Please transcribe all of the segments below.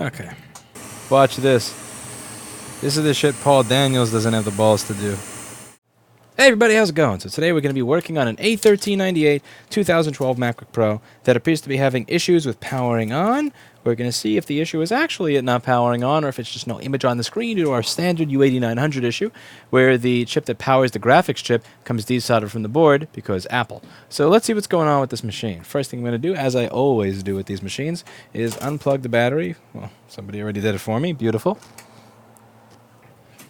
Okay. Watch this. This is the shit Paul Daniels doesn't have the balls to do. Hey everybody, how's it going? So today we're going to be working on an A1398 2012 Macbook Pro that appears to be having issues with powering on. We're going to see if the issue is actually it not powering on or if it's just no image on the screen due to our standard U8900 issue where the chip that powers the graphics chip comes desoldered from the board because Apple. So let's see what's going on with this machine. First thing I'm going to do, as I always do with these machines, is unplug the battery. Well, somebody already did it for me. Beautiful.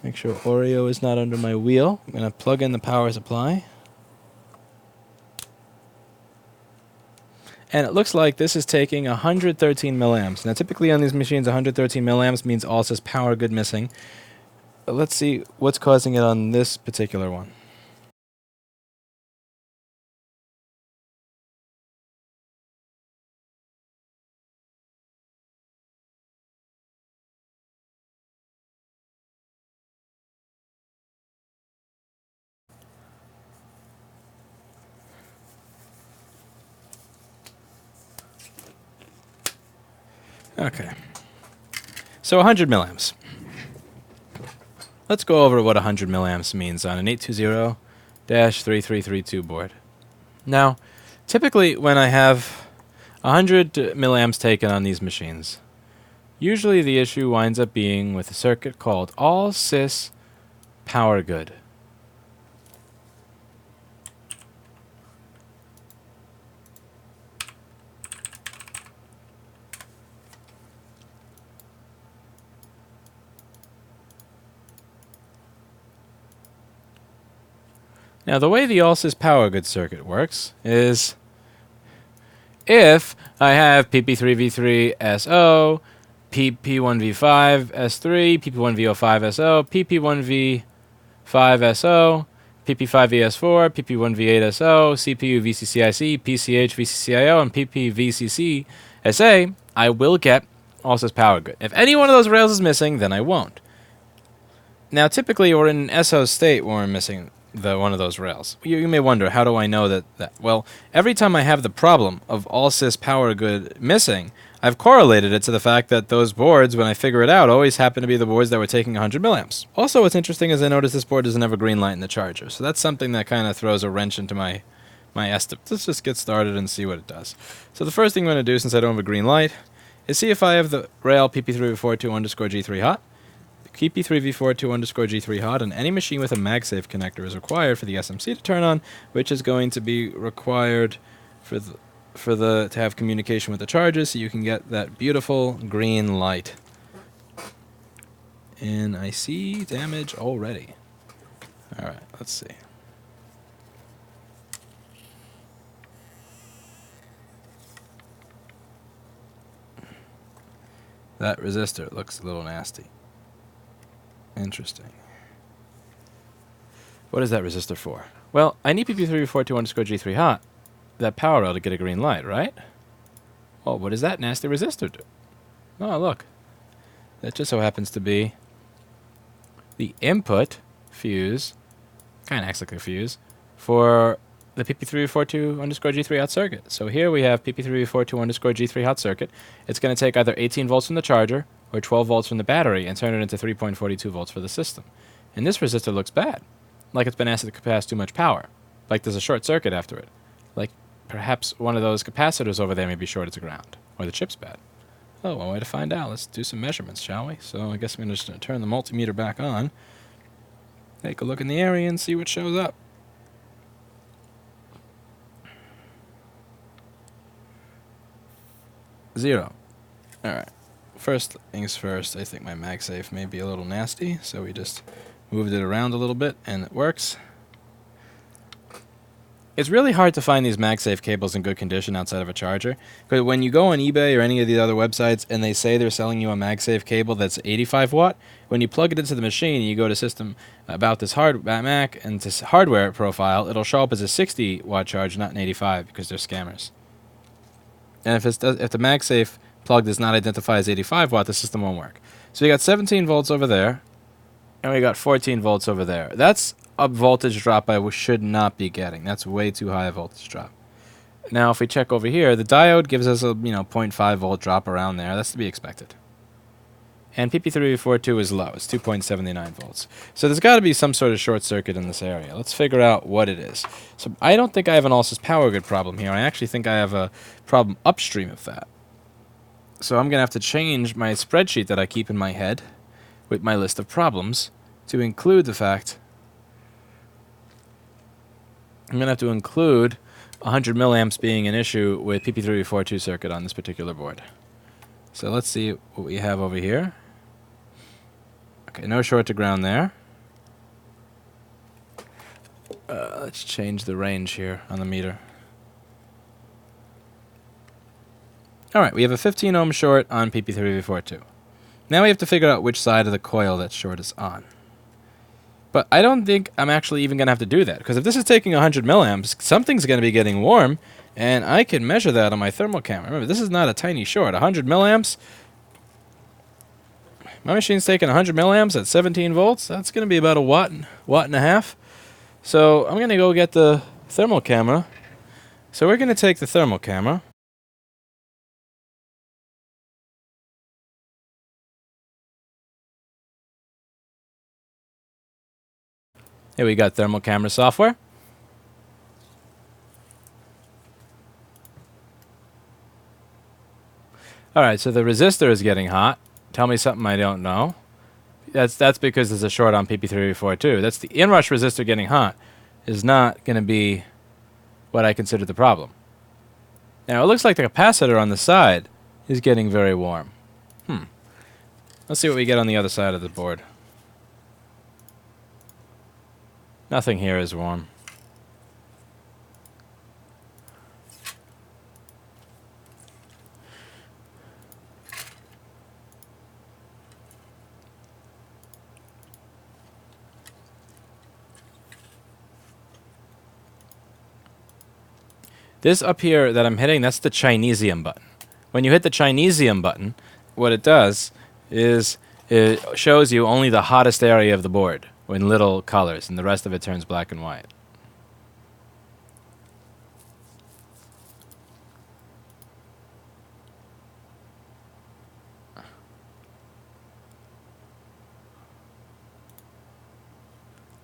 Make sure Oreo is not under my wheel. I'm going to plug in the power supply. And it looks like this is taking 113 milliamps. Now typically on these machines 113 milliamps means all says power good missing. But let's see what's causing it on this particular one. Okay, so 100 milliamps. Let's go over what 100 milliamps means on an 820-3332 board. Now, typically when I have 100 milliamps taken on these machines, usually the issue winds up being with a circuit called all sys power good. Now, the way the all-sys power good circuit works is if I have PP3V3SO, PP1V5S3, PP1V05SO, PP1V5SO, PP5VS4, PP1V8SO, CPU VCCIC, PCH VCCIO, and PPVCCSA, I will get all-sys power good. If any one of those rails is missing, then I won't. Now, typically, we're in an SO state when we're missing one of those rails. You may wonder, how do I know that? Well, every time I have the problem of all sys power good missing, I've correlated it to the fact that those boards, when I figure it out, always happen to be the boards that were taking 100 milliamps. Also, what's interesting is I noticed this board doesn't have a green light in the charger, so that's something that kind of throws a wrench into my estimate. Let's just get started and see what it does. So the first thing I'm going to do, since I don't have a green light, is see if I have the rail PP3V42_G3 hot. PP3V42_G3 hot, and any machine with a MagSafe connector is required for the SMC to turn on, which is going to be required to have communication with the charger, so you can get that beautiful green light. And I see damage already. All right, let's see. That resistor looks a little nasty. Interesting. What is that resistor for? Well, I need PP3V42_G3 hot, that power rail, to get a green light, right? Oh, what does that nasty resistor do? Oh, look. That just so happens to be the input fuse, kind of acts like a fuse, for the PP3V42_G3 hot circuit. So here we have PP3V42_G3 hot circuit. It's going to take either 18 volts from the charger or 12 volts from the battery and turn it into 3.42 volts for the system. And this resistor looks bad, like it's been asked to pass too much power, like there's a short circuit after it, like perhaps one of those capacitors over there may be shorted to ground, or the chip's bad. Oh, one way to find out. Let's do some measurements, shall we? So I guess I'm just going to turn the multimeter back on, take a look in the area and see what shows up. Zero. Alright. First things first, I think my MagSafe may be a little nasty, so we just moved it around a little bit, and it works. It's really hard to find these MagSafe cables in good condition outside of a charger, because when you go on eBay or any of the other websites and they say they're selling you a MagSafe cable that's 85 watt, when you plug it into the machine and you go to system about this Mac and to hardware profile, it'll show up as a 60 watt charge, not an 85, because they're scammers. And if the MagSafe plug does not identify as 85 watt, the system won't work. So you got 17 volts over there, and we got 14 volts over there. That's a voltage drop I should not be getting. That's way too high a voltage drop. Now, if we check over here, the diode gives us a 0.5 volt drop around there. That's to be expected. and PP342 is low. It's 2.79 volts. So there's got to be some sort of short circuit in this area. Let's figure out what it is. So I don't think I have an Ulsys power grid problem here. I actually think I have a problem upstream of that. So I'm going to have to change my spreadsheet that I keep in my head with my list of problems to include the fact I'm going to have to include 100 milliamps being an issue with PP342 circuit on this particular board. So let's see what we have over here. Okay, no short to ground there. Let's change the range here on the meter. Alright, we have a 15 ohm short on PP342. Now we have to figure out which side of the coil that short is on. But I don't think I'm actually even going to have to do that, because if this is taking 100 milliamps, something's going to be getting warm, and I can measure that on my thermal camera. Remember, this is not a tiny short. 100 milliamps. My machine's taking 100 milliamps at 17 volts. That's going to be about a watt and a half. So I'm going to go get the thermal camera. So we're going to take the thermal camera. Here we got thermal camera software. Alright, so the resistor is getting hot. Tell me something I don't know. That's because there's a short on PP342. That's the inrush resistor getting hot is not going to be what I consider the problem. Now, it looks like the capacitor on the side is getting very warm. Let's see what we get on the other side of the board. Nothing here is warm. This up here that I'm hitting, that's the Chinesium button. When you hit the Chinesium button, what it does is it shows you only the hottest area of the board in little colors, and the rest of it turns black and white.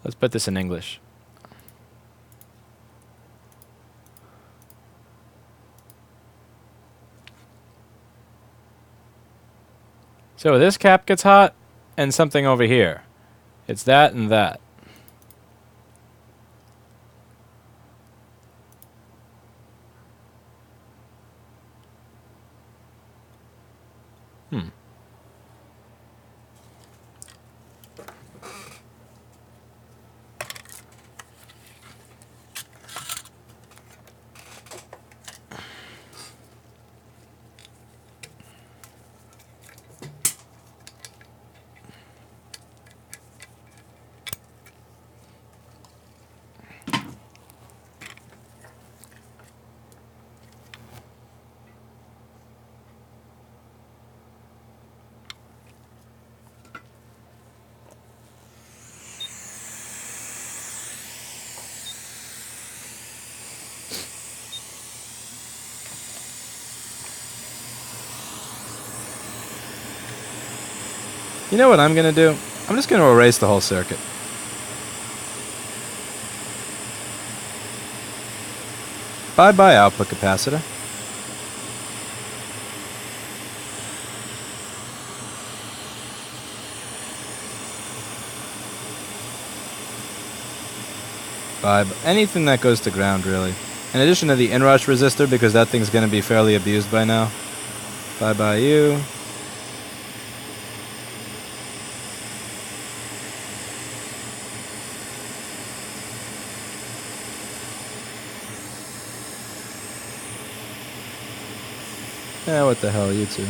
Let's put this in English. So this cap gets hot, and something over here. It's that and that. You know what I'm going to do? I'm just going to erase the whole circuit. Bye-bye output capacitor. Bye. Anything that goes to ground, really. In addition to the inrush resistor, because that thing's going to be fairly abused by now. Bye-bye you. Yeah, what the hell, you two.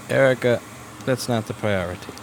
Erica, that's not the priority.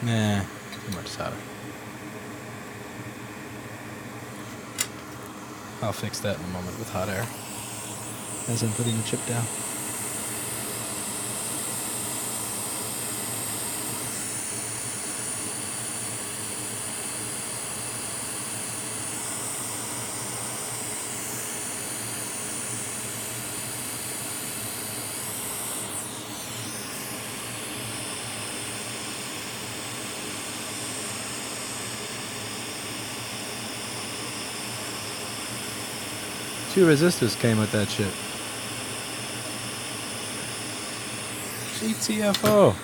Nah, too much solder. I'll fix that in a moment with hot air as I'm putting the chip down. Two resistors came with that shit. GTFO.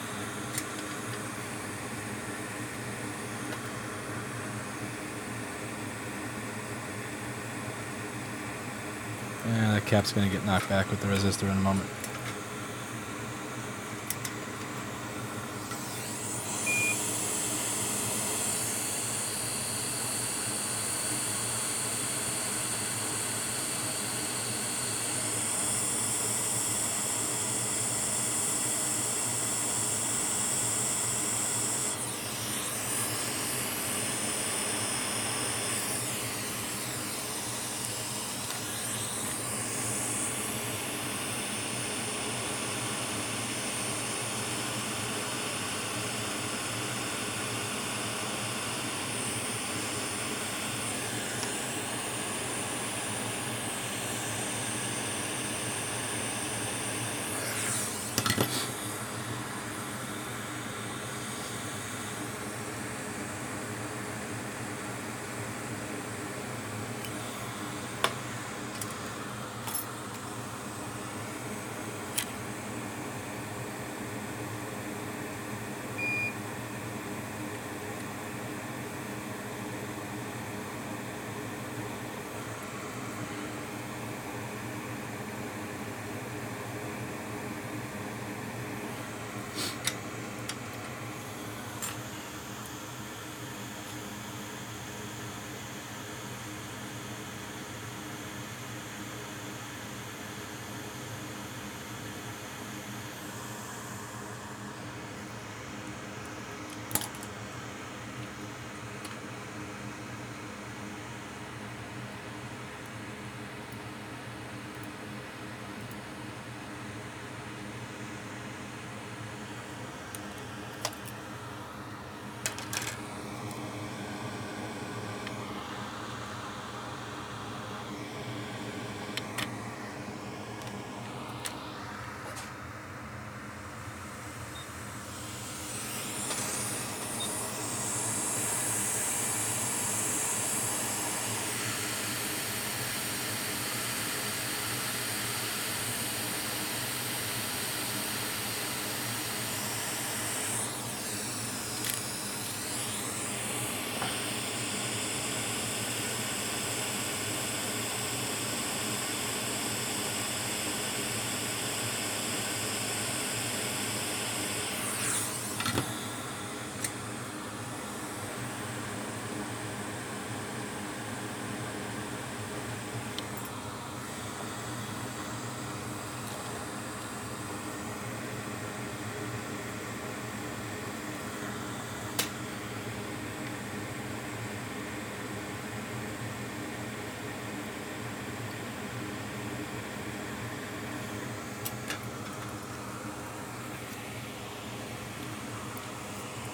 Yeah, that cap's gonna get knocked back with the resistor in a moment.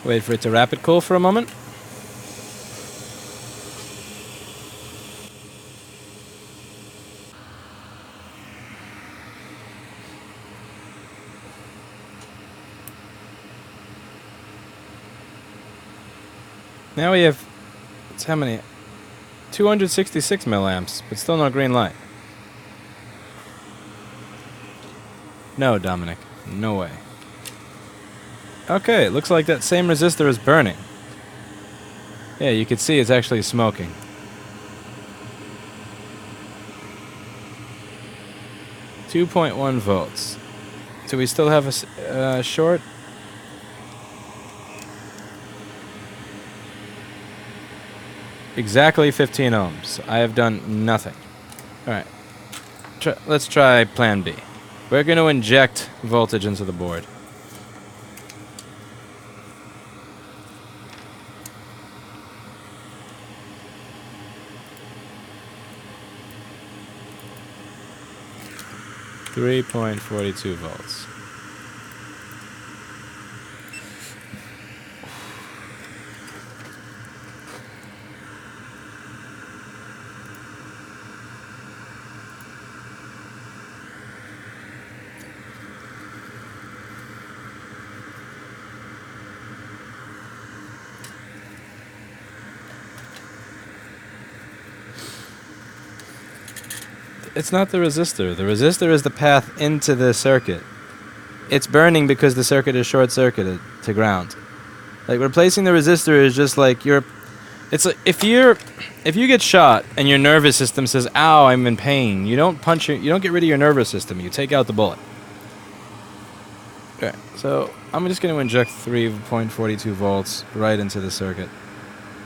Wait for it to rapid cool for a moment. Now we have, it's how many? 266 milliamps, but still no green light. No, Dominic. No way. Okay, it looks like that same resistor is burning. Yeah, you can see it's actually smoking. .1 volts. Do we still have a short? Exactly 15 ohms. I have done nothing. Alright. Let's try plan B. We're going to inject voltage into the board. 3.42 volts. It's not the resistor. The resistor is the path into the circuit. It's burning because the circuit is short-circuited to ground. Like, replacing the resistor is just like it's like if you get shot and your nervous system says, "Ow, I'm in pain." You don't get rid of your nervous system. You take out the bullet. Okay. So, I'm just going to inject 3.42 volts right into the circuit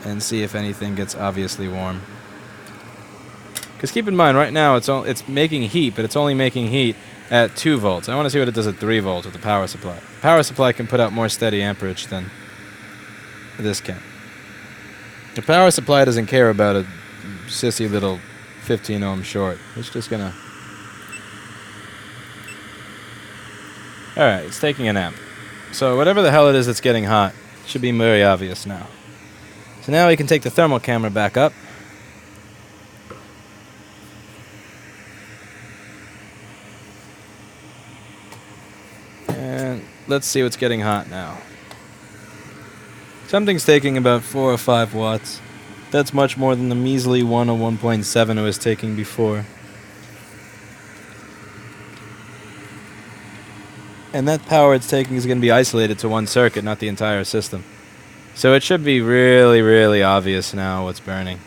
and see if anything gets obviously warm. Because keep in mind, right now it's making heat, but it's only making heat at 2 volts. I want to see what it does at 3 volts with the power supply. Power supply can put out more steady amperage than this can. The power supply doesn't care about a sissy little 15 ohm short. It's just gonna... Alright, it's taking an amp. So whatever the hell it is that's getting hot should be very obvious now. So now we can take the thermal camera back up. And let's see what's getting hot now. Something's taking about 4 or 5 watts. That's much more than the measly 1 or 1.7 it was taking before. And that power it's taking is going to be isolated to one circuit, not the entire system. So it should be really, really obvious now what's burning.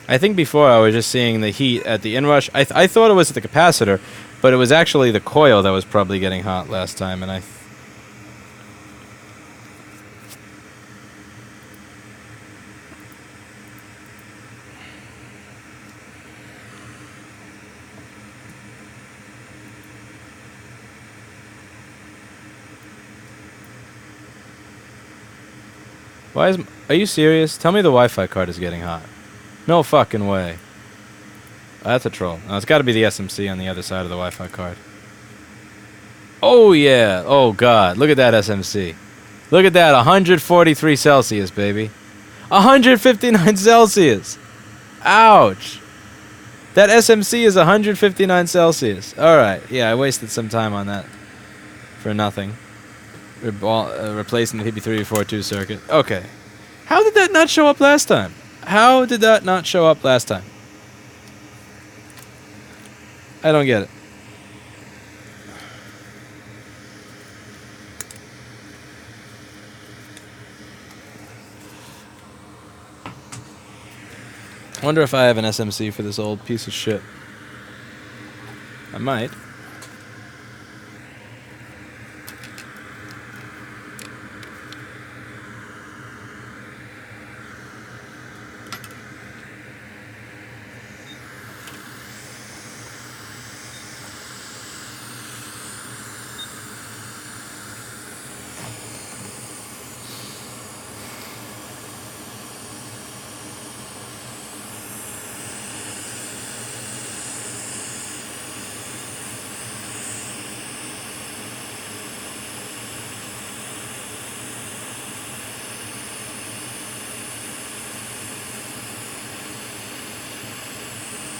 I think before I was just seeing the heat at the inrush. I thought it was the capacitor, but it was actually the coil that was probably getting hot last time. And are you serious? Tell me the Wi-Fi card is getting hot. No fucking way. That's a troll. No, it's got to be the SMC on the other side of the Wi-Fi card. Oh, yeah. Oh, God. Look at that SMC. Look at that. 143 Celsius, baby. 159 Celsius. Ouch. That SMC is 159 Celsius. All right. Yeah, I wasted some time on that for nothing. Replacing the PP342 circuit. Okay. How did that not show up last time? How did that not show up last time? I don't get it. I wonder if I have an SMC for this old piece of shit. I might.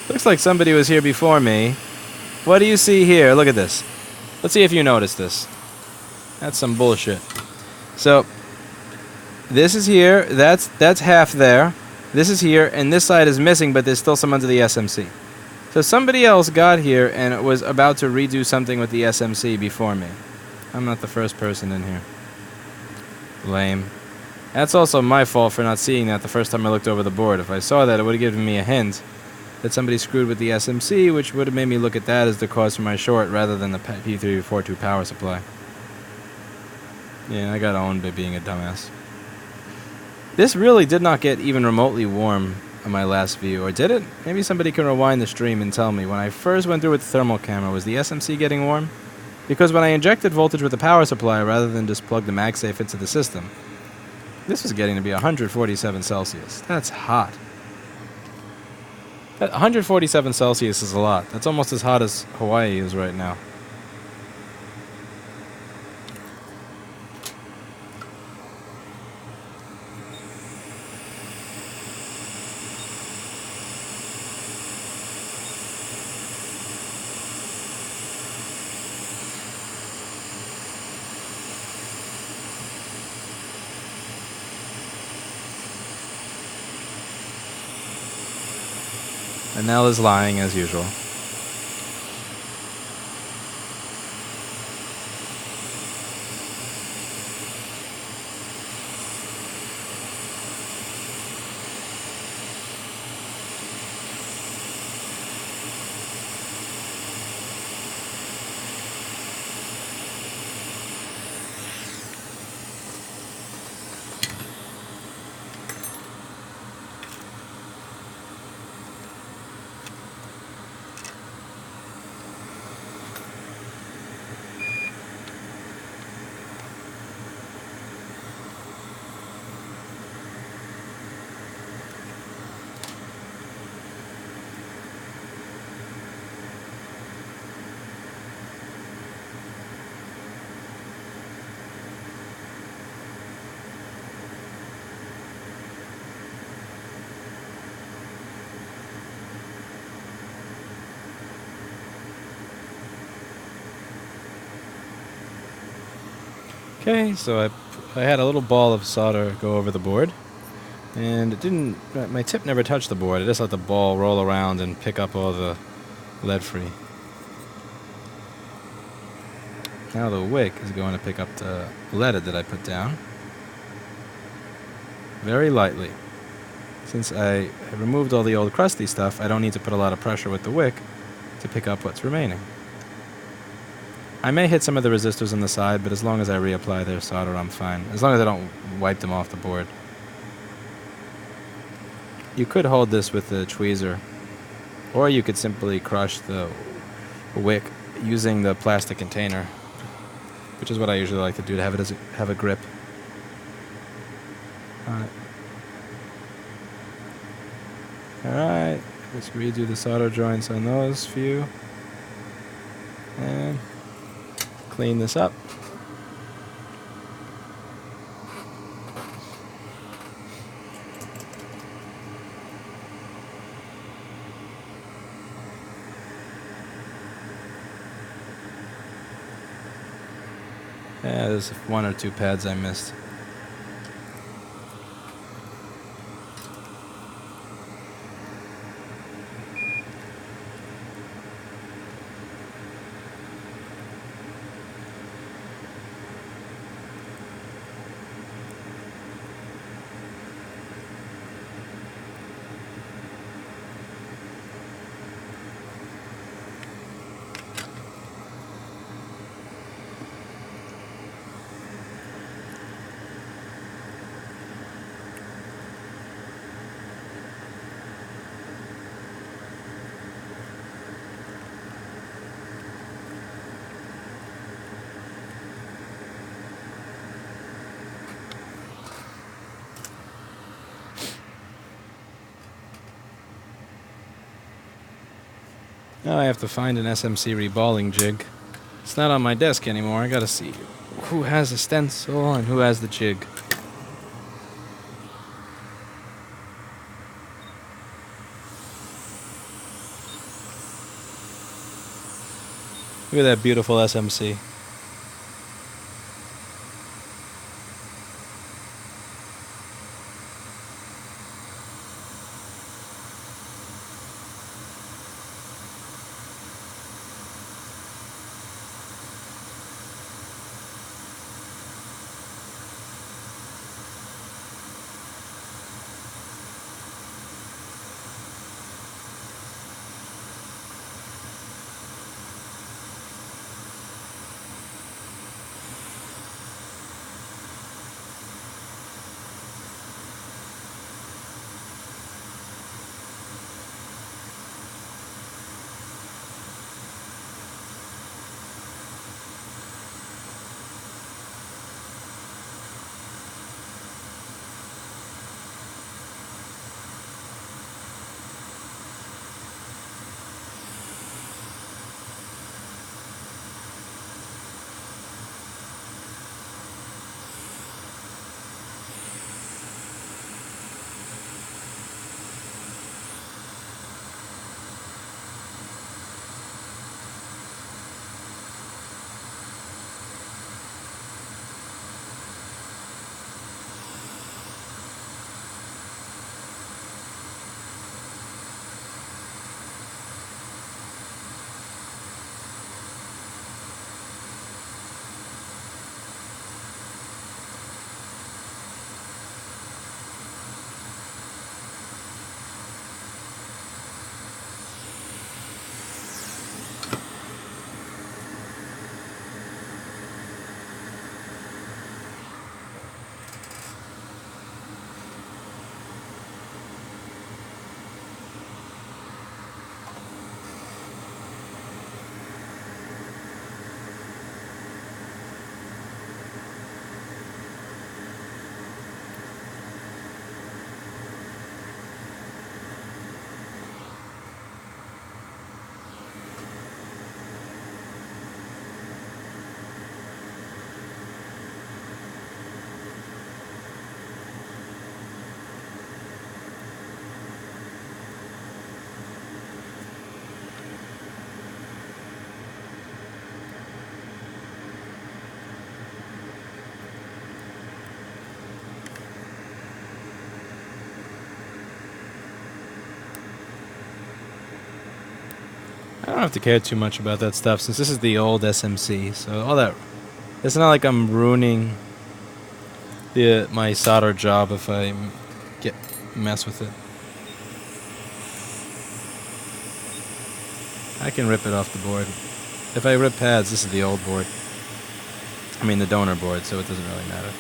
Looks like somebody was here before me. What do you see here? Look at this. Let's see if you notice this. That's some bullshit. So, this is here. That's half there. This is here, and this side is missing, but there's still some under the SMC. So somebody else got here and was about to redo something with the SMC before me. I'm not the first person in here. Lame. That's also my fault for not seeing that the first time I looked over the board. If I saw that, it would have given me a hint that somebody screwed with the SMC, which would have made me look at that as the cause for my short rather than the P342 power supply. Yeah, I got owned by being a dumbass. This really did not get even remotely warm on my last view, or did it? Maybe somebody can rewind the stream and tell me. When I first went through with the thermal camera, was the SMC getting warm? Because when I injected voltage with the power supply rather than just plug the MagSafe into the system, this was getting to be 147 Celsius. That's hot. That 147 Celsius is a lot. That's almost as hot as Hawaii is right now. And Nell is lying as usual. Okay, so I had a little ball of solder go over the board, and it didn't. My tip never touched the board. I just let the ball roll around and pick up all the lead free. Now the wick is going to pick up the leaded that I put down very lightly. Since I have removed all the old crusty stuff, I don't need to put a lot of pressure with the wick to pick up what's remaining. I may hit some of the resistors on the side, but as long as I reapply their solder, I'm fine. As long as I don't wipe them off the board. You could hold this with a tweezer, or you could simply crush the wick using the plastic container, which is what I usually like to do to have it have a grip on it. Alright, let's redo the solder joints on those few, and clean this up. Yeah, there's one or two pads I missed. Now I have to find an SMC reballing jig. It's not on my desk anymore. I gotta see who has the stencil and who has the jig. Look at that beautiful SMC. have to care too much about that stuff since this is the old SMC. So all that, it's not like I'm ruining my solder job if I mess with it. I can rip it off the board. If I rip pads, this is the old board. I mean the donor board, so it doesn't really matter.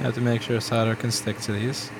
I have to make sure solder can stick to these.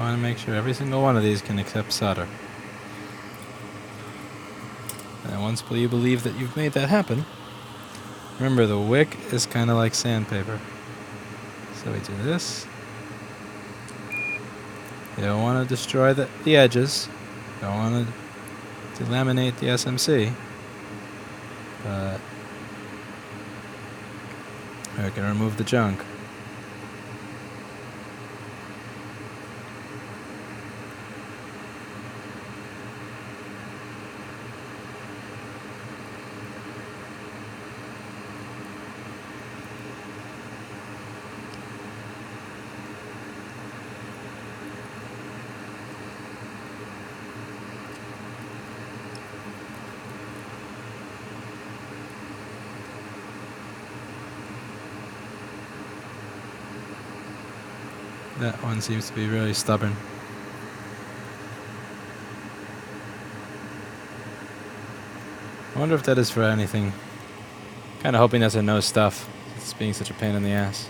want to make sure every single one of these can accept solder. And once you believe that you've made that happen, remember the wick is kind of like sandpaper. So we do this. You don't want to destroy the edges. You don't want to delaminate the SMC. But we can remove the junk. That one seems to be really stubborn. I wonder if that is for anything. Kind of hoping that's a no stuff. It's being such a pain in the ass.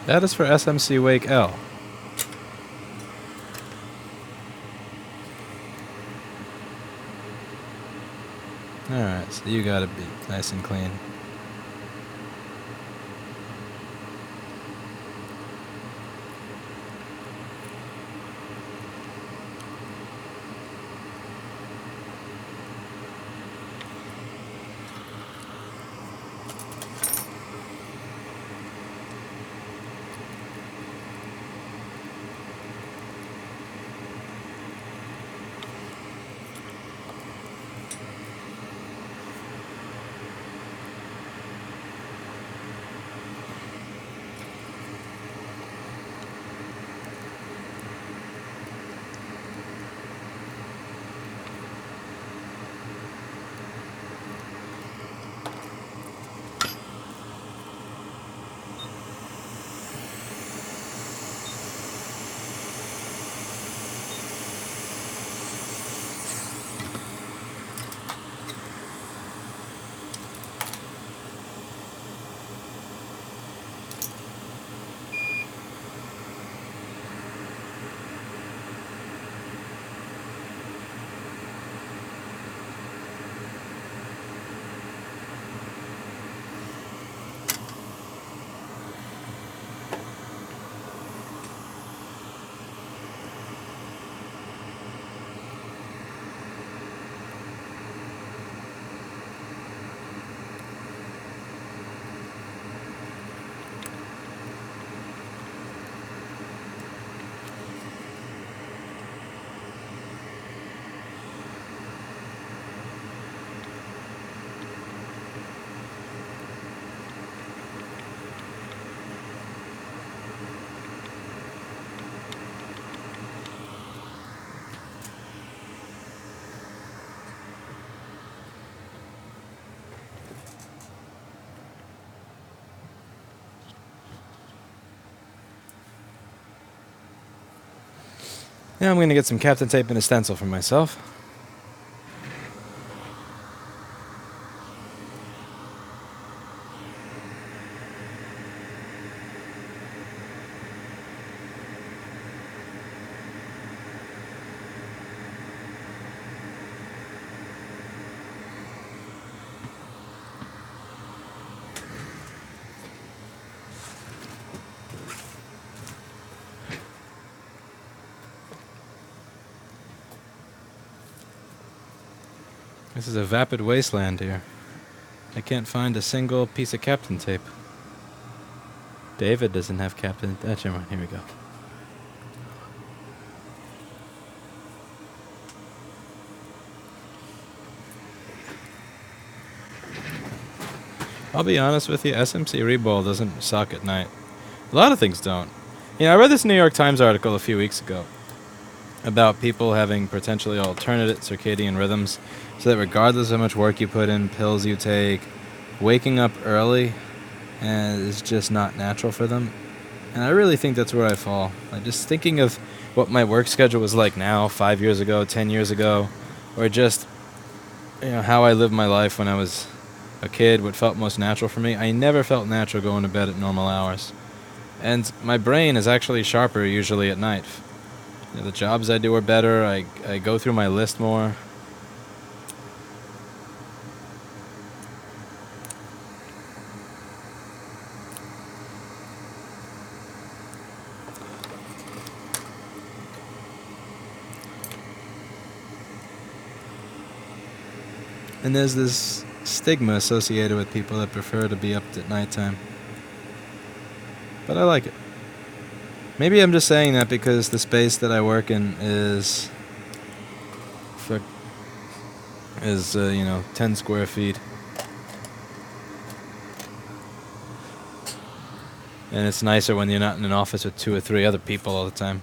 That is for SMC Wake L. Alright, so you gotta be nice and clean. Now I'm going to get some Captain Tape and a stencil for myself. This is a vapid wasteland here. I can't find a single piece of Captain Tape. David doesn't have Captain... Never mind, here we go. I'll be honest with you, SMC Reball doesn't suck at night. A lot of things don't. You know, I read this New York Times article a few weeks ago about people having potentially alternate circadian rhythms, so that regardless of how much work you put in, pills you take, waking up early is just not natural for them. And I really think that's where I fall. Like, just thinking of what my work schedule was like now, 5 years ago, 10 years ago, or just, you know, how I lived my life when I was a kid, what felt most natural for me. I never felt natural going to bed at normal hours. And my brain is actually sharper usually at night. You know, the jobs I do are better. I go through my list more. And there's this stigma associated with people that prefer to be up at nighttime. But I like it. Maybe I'm just saying that because the space that I work in is, you know, 10 square feet. And it's nicer when you're not in an office with 2 or 3 other people all the time.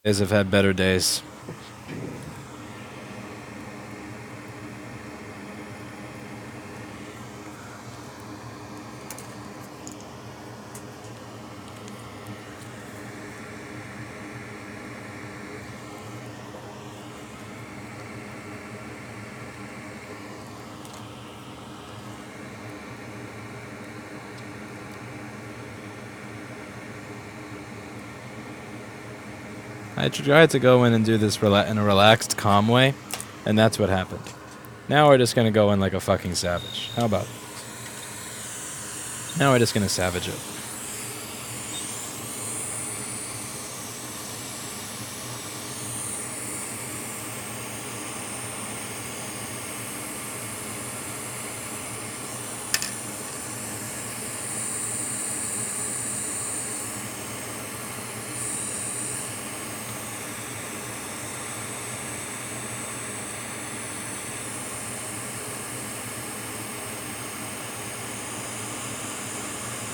Days have had better days. I tried to go in and do this in a relaxed, calm way, and that's what happened. Now we're just gonna go in like a fucking savage. How about it? Now we're just gonna savage it.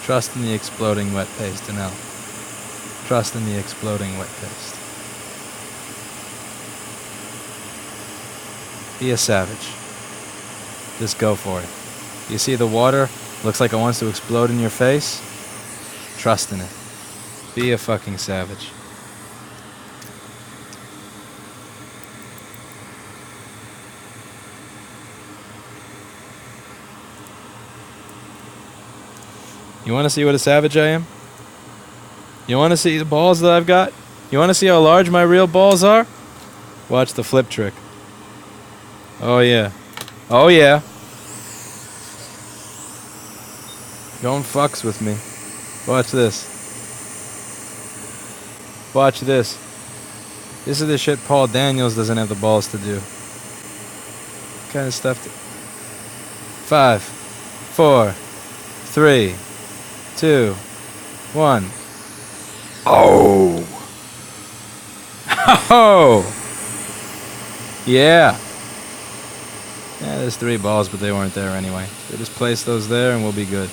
Trust in the exploding wet paste, Danelle. Trust in the exploding wet paste. Be a savage. Just go for it. You see the water? Looks like it wants to explode in your face? Trust in it. Be a fucking savage. You want to see what a savage I am? You want to see the balls that I've got? You want to see how large my real balls are? Watch the flip trick. Oh yeah. Oh yeah. Don't fucks with me. Watch this. Watch this. This is the shit Paul Daniels doesn't have the balls to do. What kind of stuff? 5, 4, 3, 2, 1. Oh! Oh! Yeah! Yeah, there's 3 balls, but they weren't there anyway. So just place those there and we'll be good.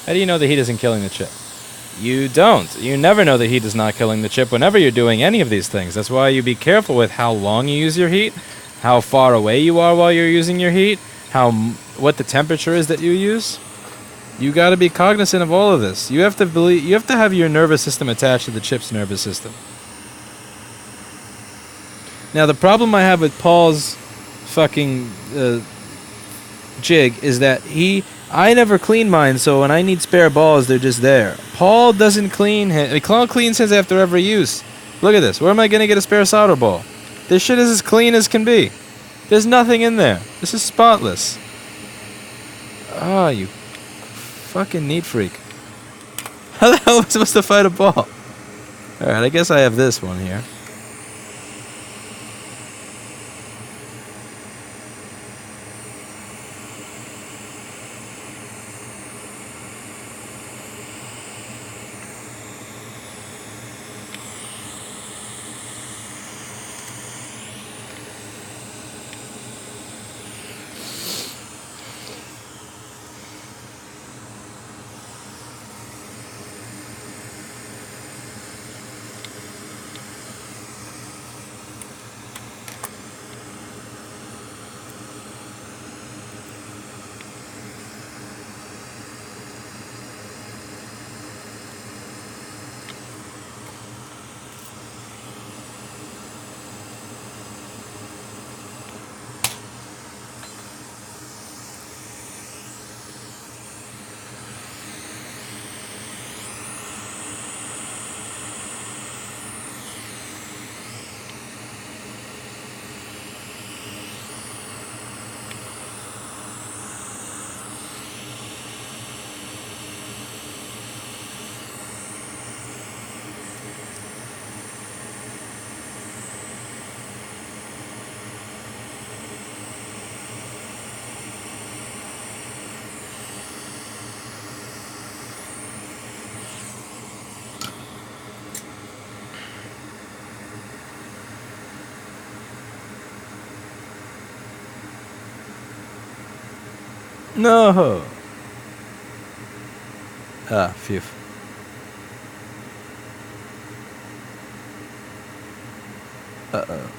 How do you know the heat isn't killing the chip? You don't. You never know the heat is not killing the chip whenever you're doing any of these things. That's why you be careful with how long you use your heat, how far away you are while you're using your heat, what the temperature is that you use. You got to be cognizant of all of this. You have to have your nervous system attached to the chip's nervous system. Now the problem I have with Paul's fucking jig is that I never clean mine, so when I need spare balls, they're just there. Paul doesn't clean his. Paul cleans his after every use. Look at this. Where am I going to get a spare solder ball? This shit is as clean as can be. There's nothing in there. This is spotless. Ah, you fucking neat freak. How the hell am I supposed to fight a ball? Alright, I guess I have this one here. No. Ah, phew. Uh-oh.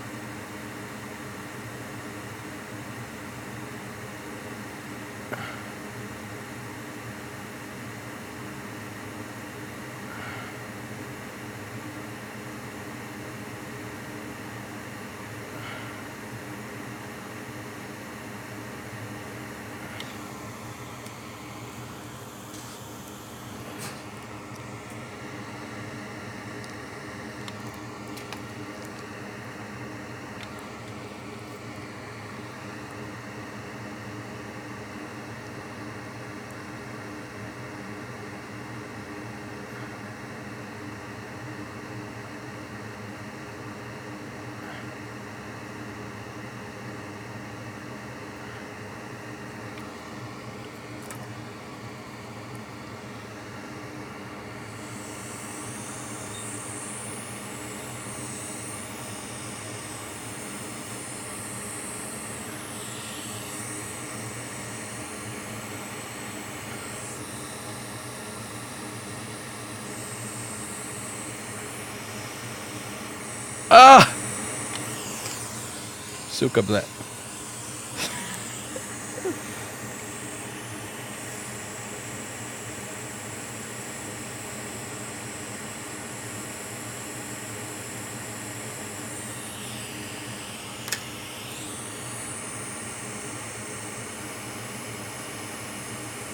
Ah! Suka blet.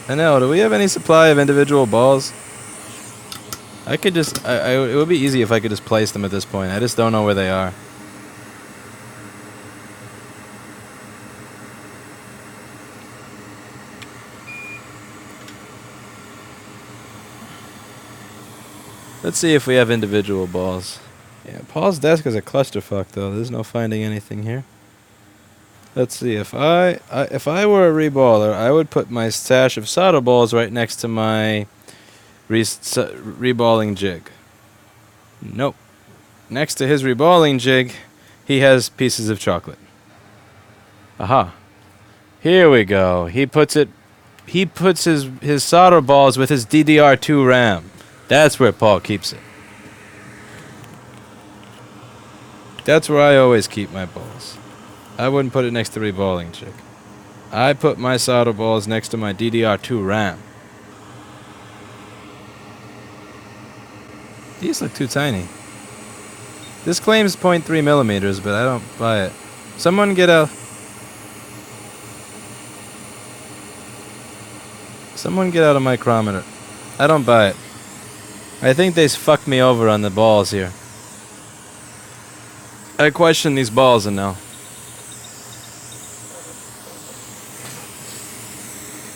I know, do we have any supply of individual balls? I could just, it would be easy if I could just place them at this point. I just don't know where they are. Let's see if we have individual balls. Yeah, Paul's desk is a clusterfuck though. There's no finding anything here. Let's see, if I were a reballer, I would put my stash of solder balls right next to my reballing jig. Nope. Next to his reballing jig, he has pieces of chocolate. Aha. Here we go. He puts his solder balls with his DDR2 RAM. That's where Paul keeps it. That's where I always keep my balls. I wouldn't put it next to reballing jig. I put my solder balls next to my DDR2 RAM. These look too tiny. This claims 0.3 millimeters, but I don't buy it. Someone get out a micrometer. I don't buy it. I think they fucked me over on the balls here. I question these balls now.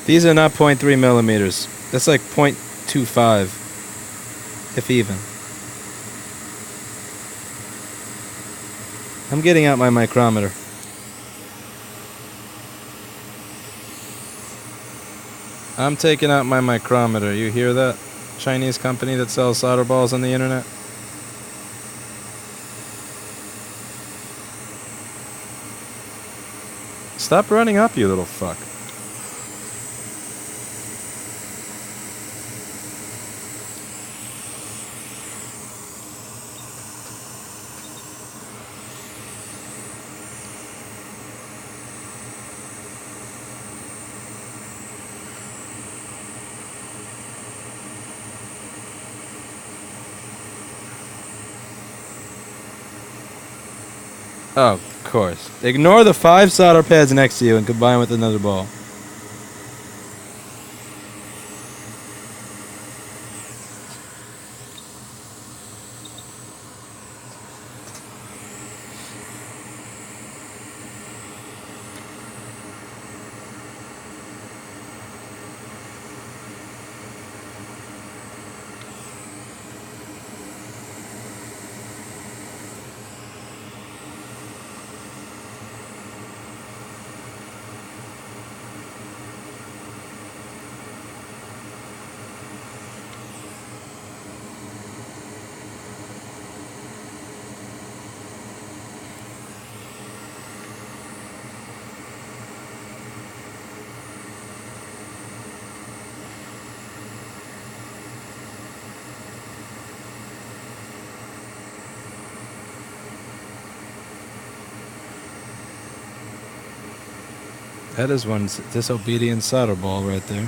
These are not 0.3 millimeters. That's like 0.25, if even. I'm getting out my micrometer. I'm taking out my micrometer. You hear that? Chinese company that sells solder balls on the internet. Stop running up, you little fuck. Oh, of course. Ignore the 5 solder pads next to you and combine with another ball. That is one disobedient solder ball right there.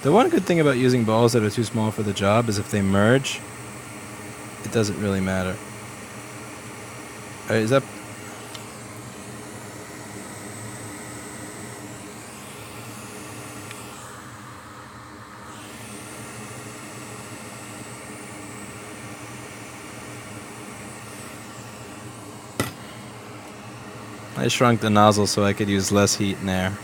The one good thing about using balls that are too small for the job is if they merge, it doesn't really matter. Alright, is that... I shrunk the nozzle so I could use less heat and air.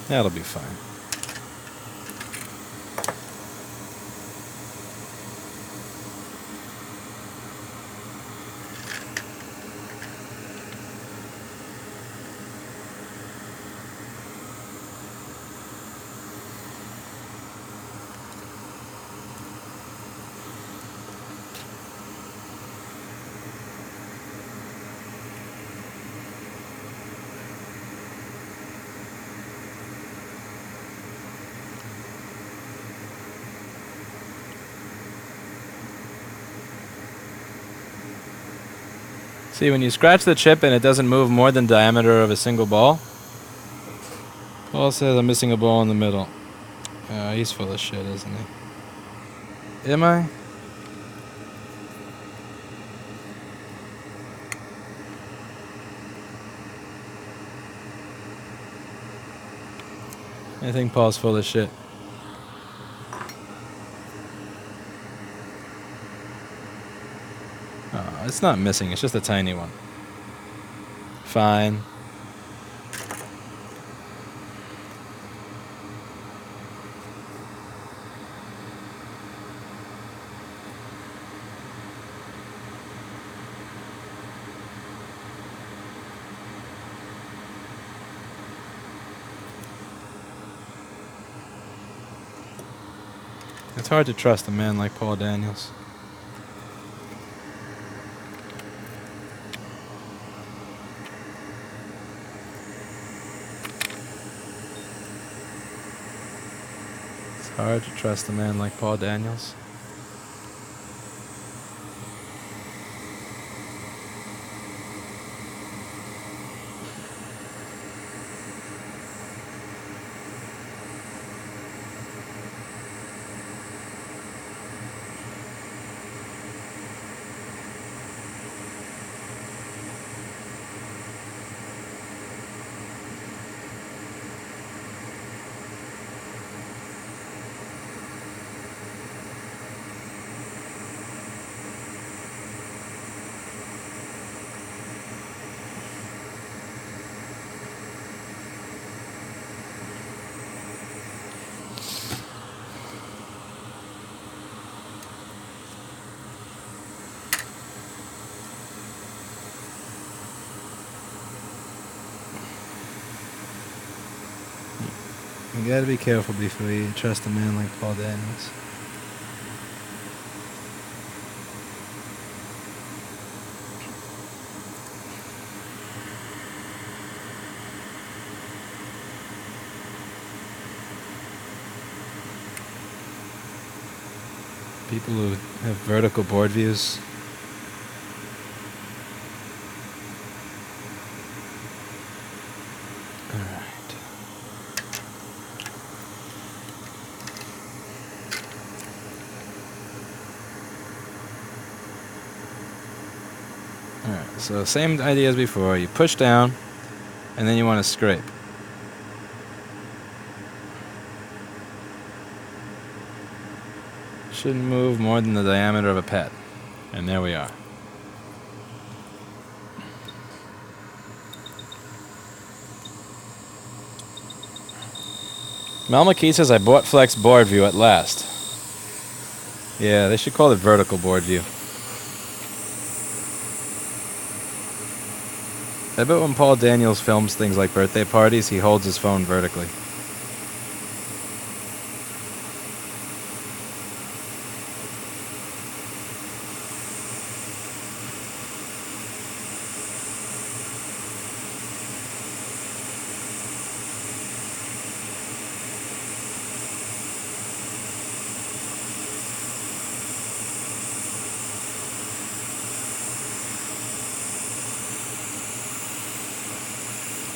That'll be fine. See, when you scratch the chip and it doesn't move more than the diameter of a single ball, Paul says I'm missing a ball in the middle. He's full of shit, isn't he? Am I? I think Paul's full of shit. Oh, it's not missing, it's just a tiny one. Fine. It's hard to trust a man like Paul Daniels. It's hard to trust a man like Paul Daniels. You gotta be careful before you trust a man like Paul Daniels. People who have vertical board views. Alright, so same idea as before. You push down, and then you want to scrape. Shouldn't move more than the diameter of a pet. And there we are. Malmaki says I bought Flex board view at last. Yeah, they should call it vertical board view. I bet when Paul Daniels films things like birthday parties, he holds his phone vertically.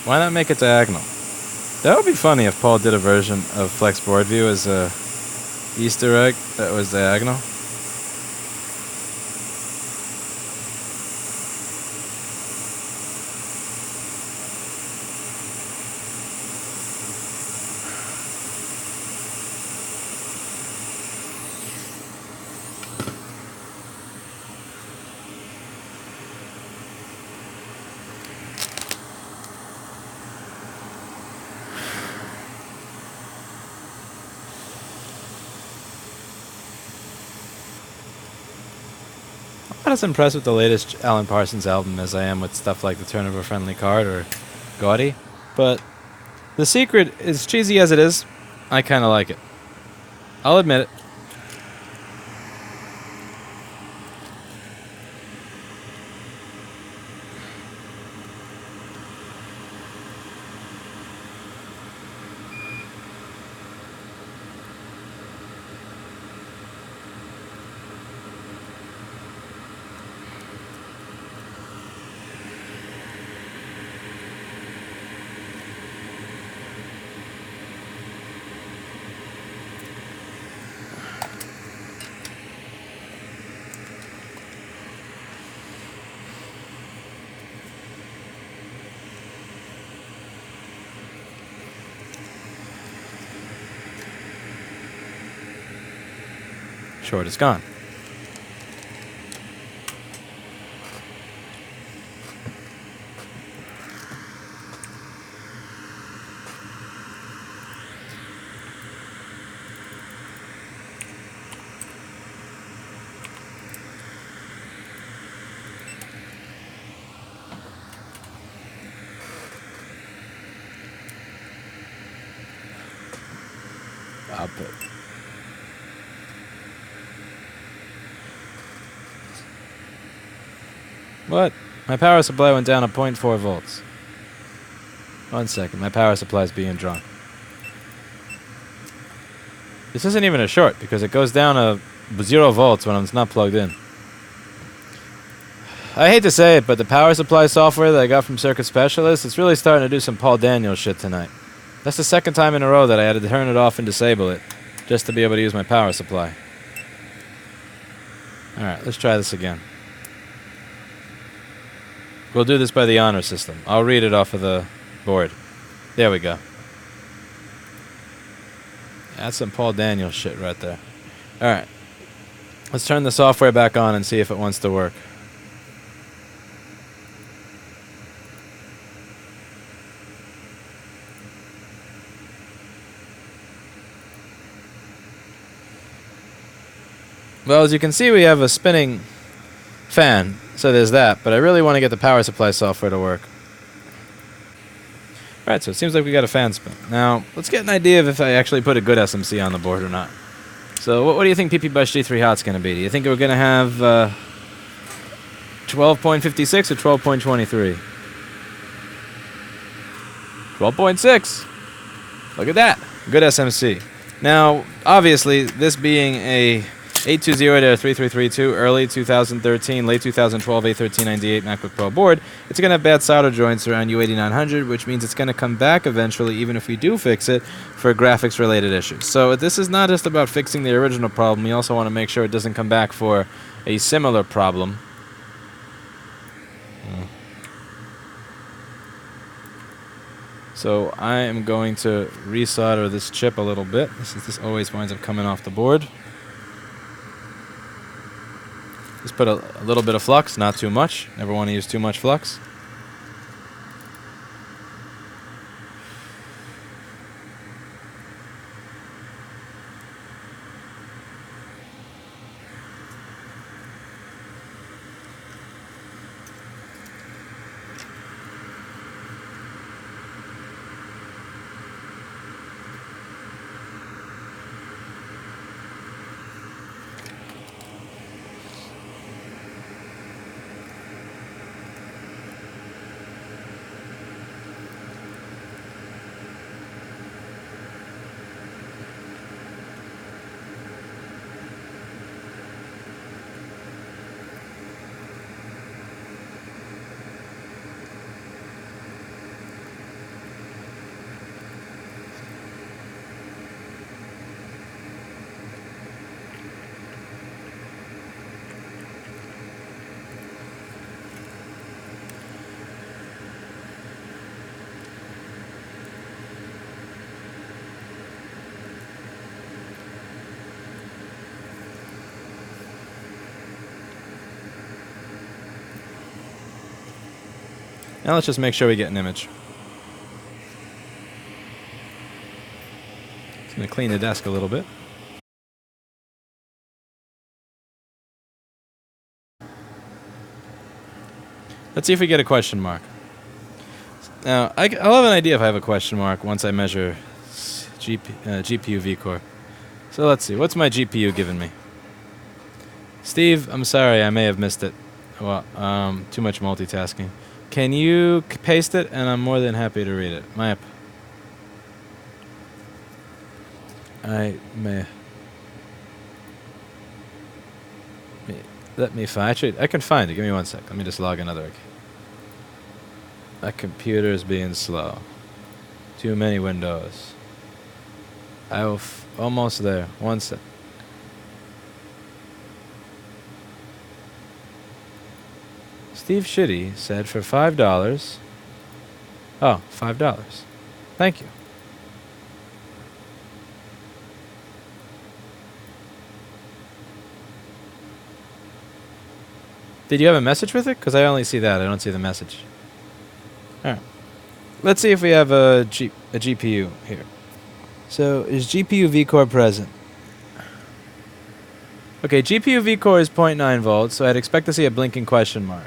Why not make it diagonal? That would be funny if Paul did a version of Flex Board View as a Easter egg that was diagonal. I'm not as impressed with the latest Alan Parsons album as I am with stuff like the Turn of a Friendly Card or Gaudy, but The Secret, as cheesy as it is, I kind of like it. I'll admit it. Short is gone. Output. What? My power supply went down to 0.4 volts. 1 second, my power supply is being drawn. This isn't even a short because it goes down to 0 volts when it's not plugged in. I hate to say it, but the power supply software that I got from Circuit Specialist, it's really starting to do some Paul Daniels shit tonight. That's the second time in a row that I had to turn it off and disable it just to be able to use my power supply. Alright, let's try this again. We'll do this by the honor system. I'll read it off of the board. There we go. That's some Paul Daniels shit right there. Alright. Let's turn the software back on and see if it wants to work. Well, as you can see, we have a spinning fan. So there's that, but I really want to get the power supply software to work. Alright, so it seems like we got a fan spin. Now, let's get an idea of if I actually put a good SMC on the board or not. So what do you think PP Bush G3 Hot's going to be? Do you think we're going to have 12.56 or 12.23? 12.6! Look at that! Good SMC. Now, obviously, this being a 820 to 3332 early 2013, late 2012 A1398 MacBook Pro board, it's going to have bad solder joints around U8900, which means it's going to come back eventually, even if we do fix it, for graphics-related issues. So this is not just about fixing the original problem. We also want to make sure it doesn't come back for a similar problem. So I am going to resolder this chip a little bit. This always winds up coming off the board. Just put a little bit of flux, not too much. Never want to use too much flux. Now let's just make sure we get an image. Just going to clean the desk a little bit. Let's see if we get a question mark. Now, I'll have an idea if I have a question mark once I measure GPU vCore. So let's see. What's my GPU giving me? Steve, I'm sorry, I may have missed it. Well, too much multitasking. Can you paste it? And I'm more than happy to read it. Let me find. Actually, I can find it. Give me 1 sec. Let me just log another. My computer is being slow. Too many windows. Almost there. 1 sec. Steve Shitty said for $5. Oh, $5. Thank you. Did you have a message with it? Because I only see that. I don't see the message. Alright. Let's see if we have a GPU here. So, is GPU vCore present? Okay, GPU vCore is 0.9 volts, so I'd expect to see a blinking question mark.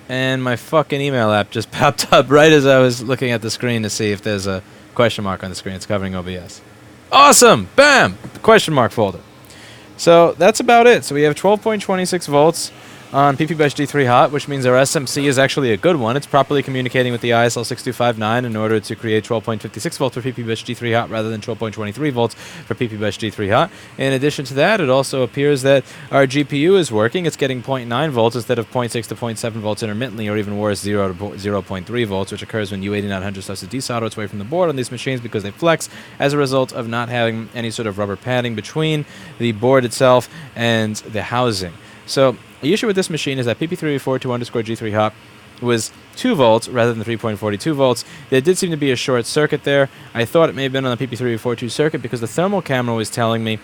And my fucking email app just popped up right as I was looking at the screen to see if there's a question mark on the screen. It's covering OBS. Awesome! Bam! Question mark folder. So that's about it. So we have 12.26 volts on PPBush-D3 hot, which means our SMC is actually a good one. It's properly communicating with the ISL 6259 in order to create 12.56 volts for PPBush-D3 hot rather than 12.23 volts for PPBush-D3 hot. In addition to that, it also appears that our GPU is working. It's getting 0.9 volts instead of 0.6 to 0.7 volts intermittently, or even worse, 0 to 0.3 volts, which occurs when U8900 starts to desolder its way from the board on these machines because they flex as a result of not having any sort of rubber padding between the board itself and the housing. So the issue with this machine is that PP342_G3 hot was 2 volts rather than 3.42 volts. There did seem to be a short circuit there. I thought it may have been on the PP342 circuit because the thermal camera was telling me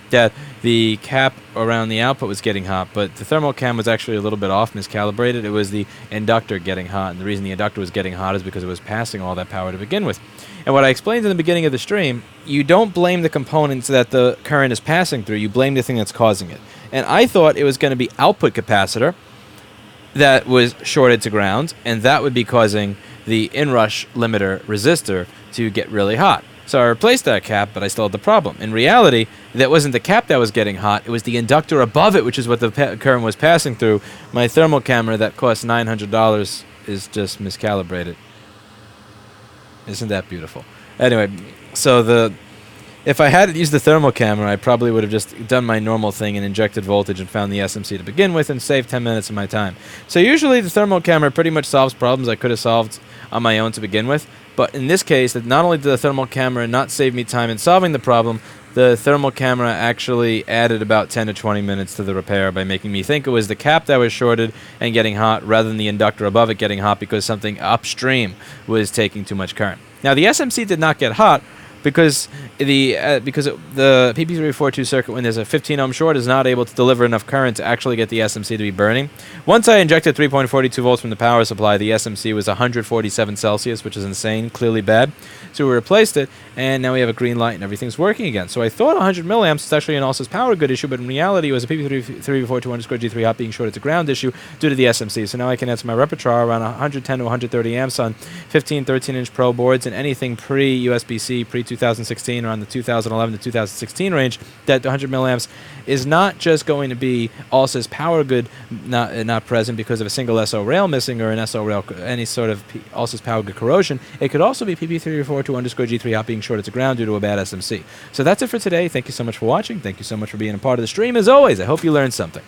that the cap around the output was getting hot, but the thermal cam was actually a little bit off, miscalibrated. It was the inductor getting hot, and the reason the inductor was getting hot is because it was passing all that power to begin with. And what I explained in the beginning of the stream, you don't blame the components that the current is passing through, you blame the thing that's causing it. And I thought it was going to be output capacitor that was shorted to ground, and that would be causing the inrush limiter resistor to get really hot. So I replaced that cap, but I still had the problem. In reality, that wasn't the cap that was getting hot, it was the inductor above it, which is what the current was passing through. My thermal camera that cost $900 is just miscalibrated. Isn't that beautiful? Anyway, so if I hadn't used the thermal camera, I probably would have just done my normal thing and injected voltage and found the SMC to begin with and saved 10 minutes of my time. So usually the thermal camera pretty much solves problems I could have solved on my own to begin with. But in this case, not only did the thermal camera not save me time in solving the problem, the thermal camera actually added about 10 to 20 minutes to the repair by making me think it was the cap that was shorted and getting hot rather than the inductor above it getting hot because something upstream was taking too much current. Now, the SMC did not get hot, because the PP342 circuit, when there's a 15 ohm short, is not able to deliver enough current to actually get the SMC to be burning. Once I injected 3.42 volts from the power supply, the SMC was 147 Celsius, which is insane, clearly bad. So we replaced it, and now we have a green light and everything's working again. So I thought 100 milliamps was actually an ALSYS power good issue, but in reality it was a PP342_G3 hot being shorted to ground issue due to the SMC. So now I can answer my repertoire around 110 to 130 amps on 15, 13-inch Pro boards and anything pre-USB-C, pre-2016, around the 2011 to 2016 range. That 100 milliamps is not just going to be ALSYS power good not present because of a single SO rail missing or an SO rail, any sort of ALSYS power good corrosion. It could also be PP342_G3 hot being shorted to ground due to a bad SMC. So that's it for today. Thank you so much for watching. Thank you so much for being a part of the stream. As always, I hope you learned something.